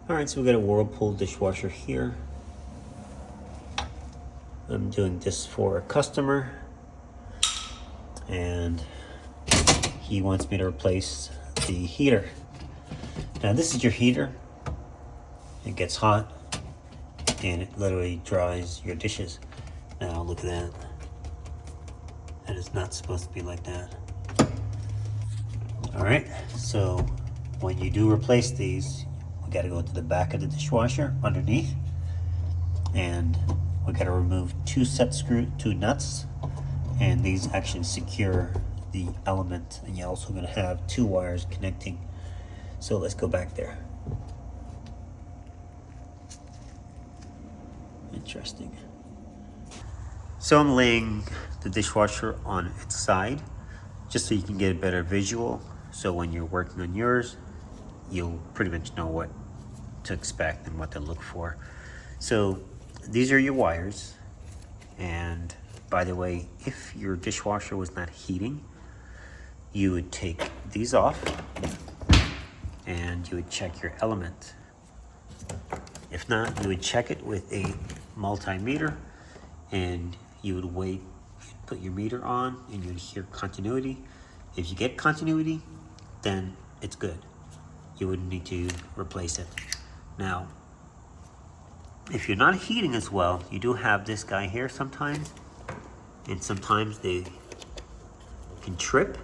All right, so we got a Whirlpool dishwasher here. I'm doing this for a customer, and he wants me to replace the heater. Now this is your heater. It gets hot and it literally dries your dishes. Now look at that. That is not supposed to be like that. All right, so when you do replace these, we got to go to the back of the dishwasher underneath, and we got to remove two nuts, and these actually secure the element, and you're also going to have two wires connecting. So let's go back there. Interesting. So I'm laying the dishwasher on its side just so you can get a better visual. So when you're working on yours, you'll pretty much know what to expect and what to look for. So these are your wires. And by the way, if your dishwasher was not heating, you would take these off and you would check your element. If not, you would check it with a multimeter, and you would wait, you'd put your meter on, and you'd hear continuity. If you get continuity, then it's good. You wouldn't need to replace it. Now, if you're not heating as well, you do have this guy here sometimes, and sometimes they can trip.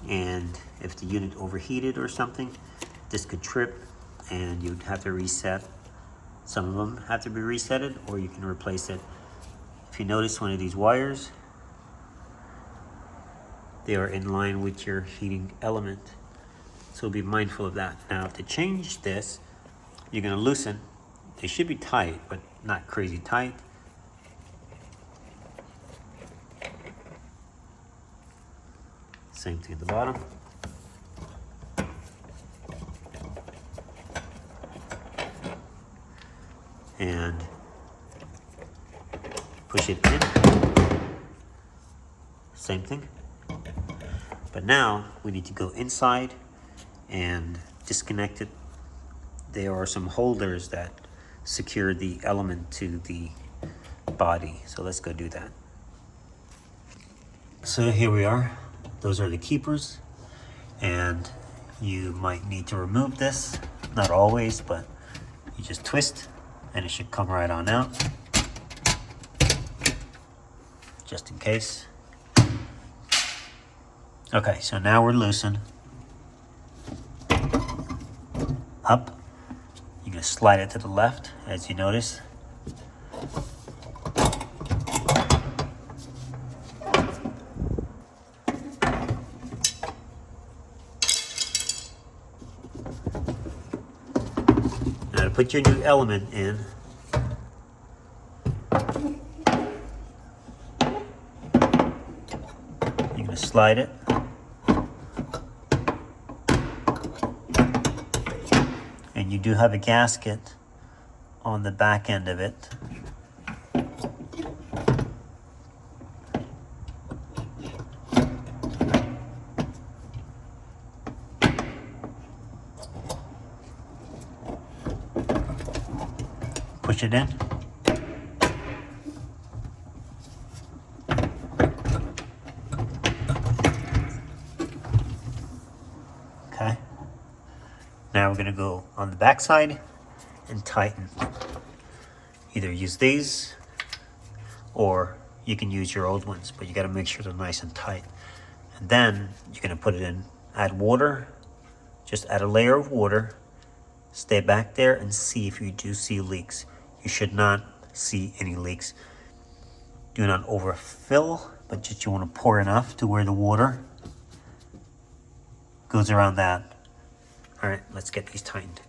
And if the unit overheated or something, this could trip and you'd have to reset. Some of them have to be resetted, or you can replace it. If you notice one of these wires, they are in line with your heating element. So be mindful of that. Now to change this, you're gonna loosen. They should be tight, but not crazy tight. Same thing at the bottom. And push it in. Same thing. But now we need to go inside and disconnect it. There are some holders that secure the element to the body. So let's go do that. So here we are. Those are the keepers, and you might need to remove this. Not always, but you just twist and it should come right on out, just in case. Okay, so now we're loosened. Up. You're gonna slide it to the left, as you notice. Now to put your new element in, you're gonna slide it. And you do have a gasket on the back end of it. Push it in. Okay. Now we're going to go on the back side and tighten. Either use these or you can use your old ones, but you got to make sure they're nice and tight. And then you're going to put it in, add water, just add a layer of water, stay back there and see if you do see leaks. You should not see any leaks. Do not overfill, but just you want to pour enough to where the water goes around that. All right, let's get these tightened.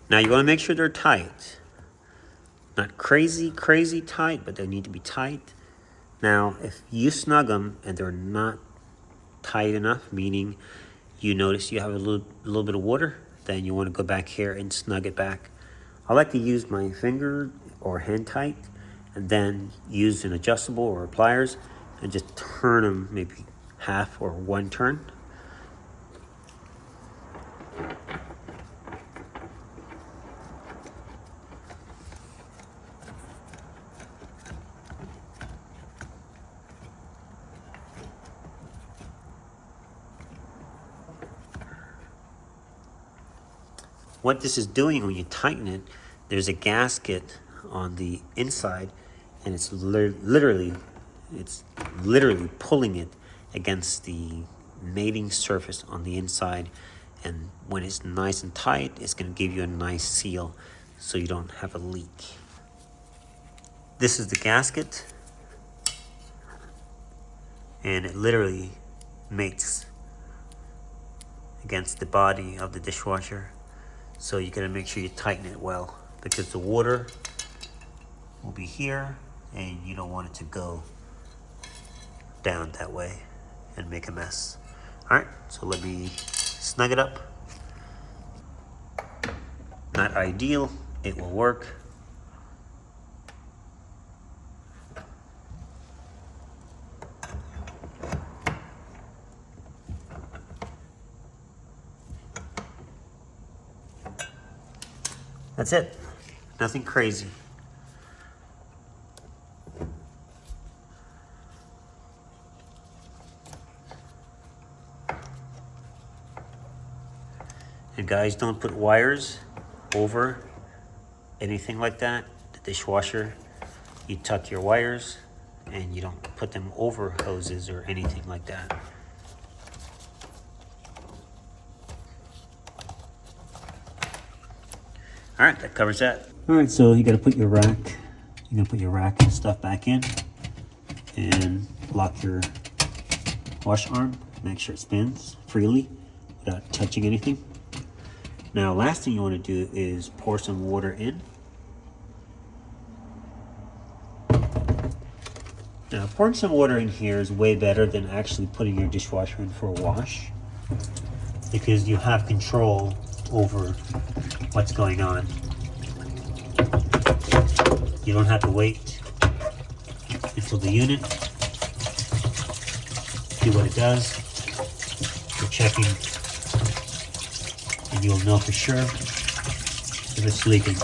Now you want to make sure they're tight. Not crazy tight, but they need to be tight. Now, if you snug them and they're not tight enough, meaning you notice you have a little bit of water, then you want to go back here and snug it back I like to use my finger or hand tight and then use an adjustable or pliers and just turn them maybe half or one turn. What this is doing when you tighten it, there's a gasket on the inside, and it's literally pulling it against the mating surface on the inside. And when it's nice and tight, it's going to give you a nice seal so you don't have a leak. This is the gasket, and it literally mates against the body of the dishwasher. So you gotta make sure you tighten it well, because the water will be here and you don't want it to go down that way and make a mess. All right, so let me snug it up. Not ideal, it will work. That's it. Nothing crazy. And guys, don't put wires over anything like that. The dishwasher, you tuck your wires and you don't put them over hoses or anything like that. All right, that covers that. All right, so you gotta put your rack, and stuff back in and lock your wash arm. Make sure it spins freely without touching anything. Now, last thing you wanna do is pour some water in. Now, pouring some water in here is way better than actually putting your dishwasher in for a wash, because you have control over what's going on. You don't have to wait until the unit do what it does. You're checking and you'll know for sure if it's leaking.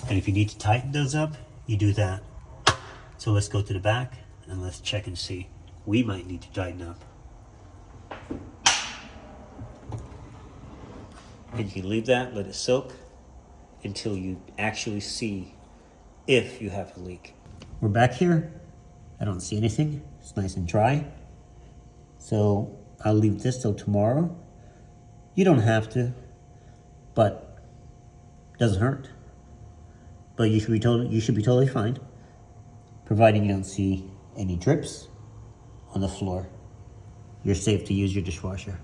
And if you need to tighten those up, you do that. So let's go to the back and let's check and see. We might need to tighten up. And you can leave that, let it soak until you actually see if you have a leak. We're back here. I don't see anything. It's nice and dry. So I'll leave this till tomorrow. You don't have to, but it doesn't hurt. But you should be totally fine, providing you don't see any drips on the floor. You're safe to use your dishwasher.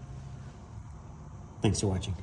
Thanks for watching.